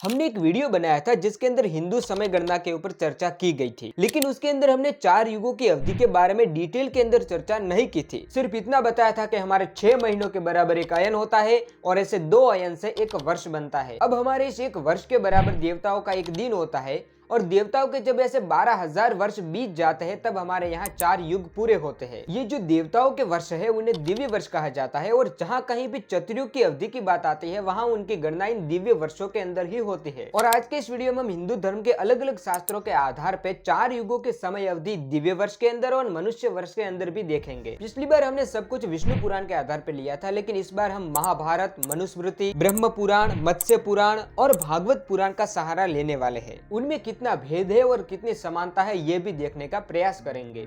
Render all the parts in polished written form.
हमने एक वीडियो बनाया था जिसके अंदर हिंदू समय गणना के ऊपर चर्चा की गई थी, लेकिन उसके अंदर हमने 4 युगों की अवधि के बारे में डिटेल के अंदर चर्चा नहीं की थी। सिर्फ इतना बताया था कि हमारे 6 महीनों के बराबर एक अयन होता है और ऐसे 2 अयन से एक वर्ष बनता है। अब हमारे इस एक वर्ष के बराबर देवताओं का एक दिन होता है और देवताओं के जब ऐसे 12,000 वर्ष बीत जाते हैं तब हमारे यहाँ 4 युग पूरे होते हैं। ये जो देवताओं के वर्ष है उन्हें दिव्य वर्ष कहा जाता है और जहाँ कहीं भी चतुर्युग की अवधि की बात आती है वहाँ उनकी गणना इन दिव्य वर्षों के अंदर ही होती है। और आज के इस वीडियो में हम हिंदू धर्म के अलग अलग शास्त्रों के आधार पे 4 युगों के समय अवधि दिव्य वर्ष के अंदर और मनुष्य वर्ष के अंदर भी देखेंगे। पिछली बार हमने सब कुछ विष्णु पुराण के आधार पर लिया था, लेकिन इस बार हम महाभारत, मनुस्मृति, ब्रह्म पुराण, मत्स्य पुराण और भागवत पुराण का सहारा लेने वाले हैं। उनमें कितना भेद है और कितनी समानता है ये भी देखने का प्रयास करेंगे।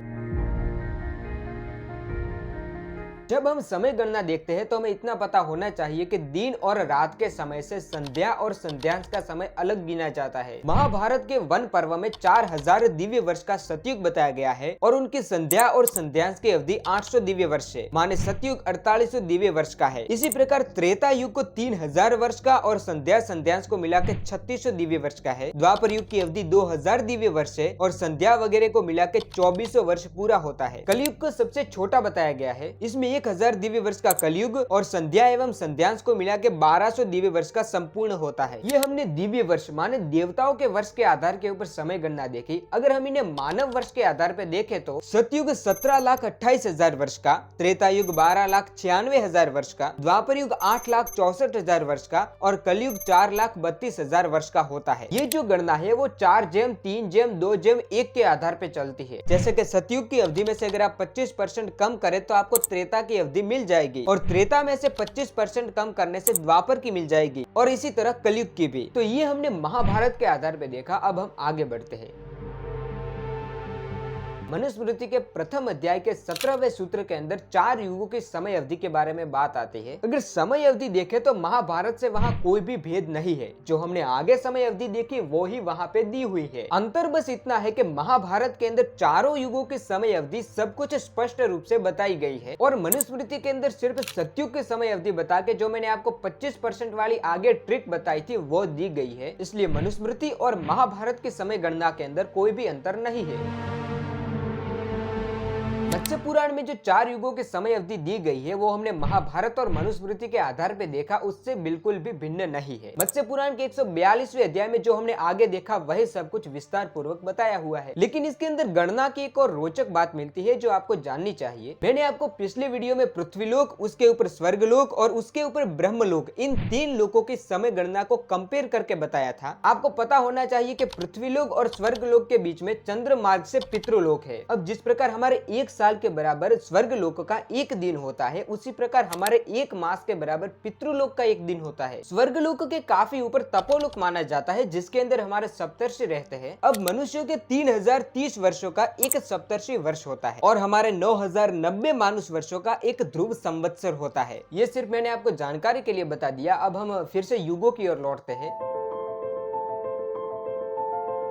जब हम समय गणना देखते हैं तो हमें इतना पता होना चाहिए कि दिन और रात के समय से संध्या और संध्यांश का समय अलग गिना जाता है। महाभारत के वन पर्व में 4000 दिव्य वर्ष का सतयुग बताया गया है और उनकी संध्या और संध्यांश की अवधि 800 दिव्य वर्ष है, माने सतयुग 4800 दिव्य वर्ष का है। इसी प्रकार त्रेता युग को 3000 वर्ष का और संध्या संध्यांश को मिलाकर 3600 दिव्य वर्ष का है। द्वापर युग की अवधि 2000 दिव्य वर्ष है और संध्या वगैरह को मिलाकर 2400 वर्ष पूरा होता है। कलयुग को सबसे छोटा बताया गया है, इसमें 1000 दिव्य वर्ष का कलयुग और संध्या एवं संध्यांश को मिला के 1200 दिव्य वर्ष का संपूर्ण होता है। ये हमने दिव्य वर्ष माने देवताओं के वर्ष के आधार के ऊपर समय गणना देखी। अगर हम इन्हें मानव वर्ष के आधार पर देखें तो सतयुग 17,28,000 वर्ष का, त्रेता युग 12,96,000 वर्ष का, द्वापर युग 8,64,000 वर्ष का और कलयुग 4,32,000 वर्ष का होता है। ये जो गणना है वो 4:3:2:1 के आधार पे चलती है। जैसे कि सतयुग की अवधि में से अगर आप 25% कम करें तो आपको त्रेता की अवधि मिल जाएगी और त्रेता में से 25% कम करने से द्वापर की मिल जाएगी और इसी तरह कलयुग की भी। तो ये हमने महाभारत के आधार पे देखा। अब हम आगे बढ़ते हैं। मनुस्मृति के प्रथम अध्याय के 17वें सूत्र के अंदर 4 युगों की समय अवधि के बारे में बात आती है। अगर समय अवधि देखें तो महाभारत से वहाँ कोई भी भेद नहीं है। जो हमने आगे समय अवधि देखी वो ही वहाँ पे दी हुई है। अंतर बस इतना है कि महाभारत के अंदर चारों युगों की समय अवधि सब कुछ स्पष्ट रूप से बताई गई है और मनुस्मृति के अंदर सिर्फ सतयुग की समय अवधि बता के जो मैंने आपको 25% वाली आगे ट्रिक बताई थी वो दी गई है। इसलिए मनुस्मृति और महाभारत की समय गणना के अंदर कोई भी अंतर नहीं है। मत्स्य पुराण में जो 4 युगों की समय अवधि दी गई है वो हमने महाभारत और मनुस्मृति के आधार पे देखा, उससे बिल्कुल भी भिन्न नहीं है। मत्स्य पुराण के 142वें अध्याय में जो हमने आगे देखा वही सब कुछ विस्तार पूर्वक बताया हुआ है, लेकिन इसके अंदर गणना की एक और रोचक बात मिलती है जो आपको जाननी चाहिए। मैंने आपको पिछले वीडियो में पृथ्वीलोक, उसके ऊपर स्वर्गलोक और उसके ऊपर ब्रह्मलोक, इन 3 लोकों की समय गणना को कंपेयर करके बताया था। आपको पता होना चाहिए कि पृथ्वीलोक और स्वर्गलोक के बीच में चंद्र मार्ग से पितृलोक है। अब जिस प्रकार हमारे एक साल के बराबर स्वर्गलोक का एक दिन होता है, उसी प्रकार हमारे एक मास के बराबर पितृलोक का एक दिन होता है। स्वर्गलोक के काफी ऊपर तपोलोक माना जाता है जिसके अंदर हमारे सप्तर्षि रहते हैं। अब मनुष्यों के 3030 वर्षों का एक सप्तर्षि वर्ष होता है और हमारे 9090 मानुष वर्षों का एक ध्रुव संवत्सर होता है। ये सिर्फ मैंने आपको जानकारी के लिए बता दिया। अब हम फिर से युगों की ओर लौटते हैं।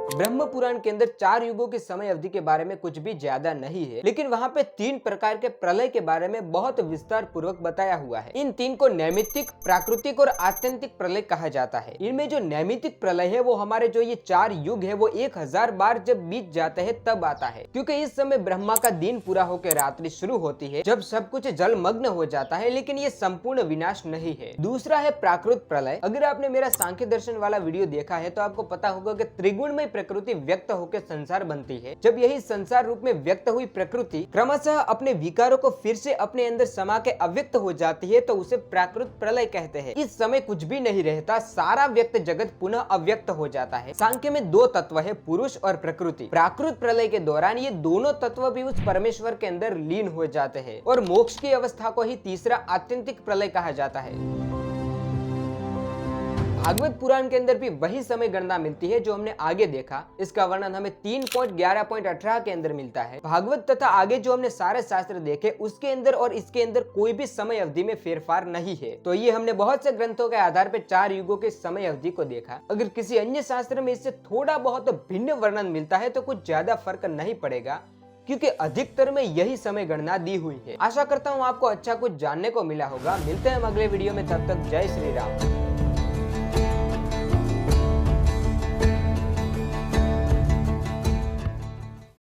ब्रह्म पुराण के अंदर 4 युगों की समय अवधि के बारे में कुछ भी ज्यादा नहीं है, लेकिन वहाँ पे 3 प्रकार के प्रलय के बारे में बहुत विस्तार पूर्वक बताया हुआ है। इन 3 को नैमित्तिक, प्राकृतिक और आत्यंतिक प्रलय कहा जाता है। इनमें जो नैमित्तिक प्रलय है वो हमारे जो ये 4 युग है वो 1000 बार जब बीत जाते हैं तब आता है, क्योंकि इस समय ब्रह्मा का दिन पूरा होकर रात्रि शुरू होती है जब सब कुछ जलमग्न हो जाता है, लेकिन ये संपूर्ण विनाश नहीं है। दूसरा है प्राकृत प्रलय। अगर आपने मेरा सांख्य दर्शन वाला वीडियो देखा है तो आपको पता होगा कि त्रिगुणमय प्रकृति व्यक्त होकर संसार बनती है। जब यही संसार रूप में व्यक्त हुई प्रकृति क्रमशः अपने विकारों को फिर से अपने अंदर समा के अव्यक्त हो जाती है तो उसे प्राकृत प्रलय कहते हैं। इस समय कुछ भी नहीं रहता, सारा व्यक्त जगत पुनः अव्यक्त हो जाता है। सांख्य में 2 तत्व है, पुरुष और प्रकृति। प्राकृत प्रलय के दौरान ये दोनों तत्व भी उस परमेश्वर के अंदर लीन हो जाते हैं और मोक्ष की अवस्था को ही तीसरा आत्यंतिक प्रलय कहा जाता है। भागवत पुराण के अंदर भी वही समय गणना मिलती है जो हमने आगे देखा। इसका वर्णन हमें 3.11.18 के अंदर मिलता है। भागवत तथा आगे जो हमने सारे शास्त्र देखे उसके अंदर और इसके अंदर कोई भी समय अवधि में फेरफार नहीं है। तो ये हमने बहुत से ग्रंथों के आधार पर 4 युगों के समय अवधि को देखा। अगर किसी अन्य शास्त्र में इससे थोड़ा बहुत भिन्न वर्णन मिलता है तो कुछ ज्यादा फर्क नहीं पड़ेगा, क्योंकि अधिकतर में यही समय गणना दी हुई है। आशा करता हूँ आपको अच्छा कुछ जानने को मिला होगा। मिलते हैं हम अगले वीडियो में, तब तक जय श्री राम।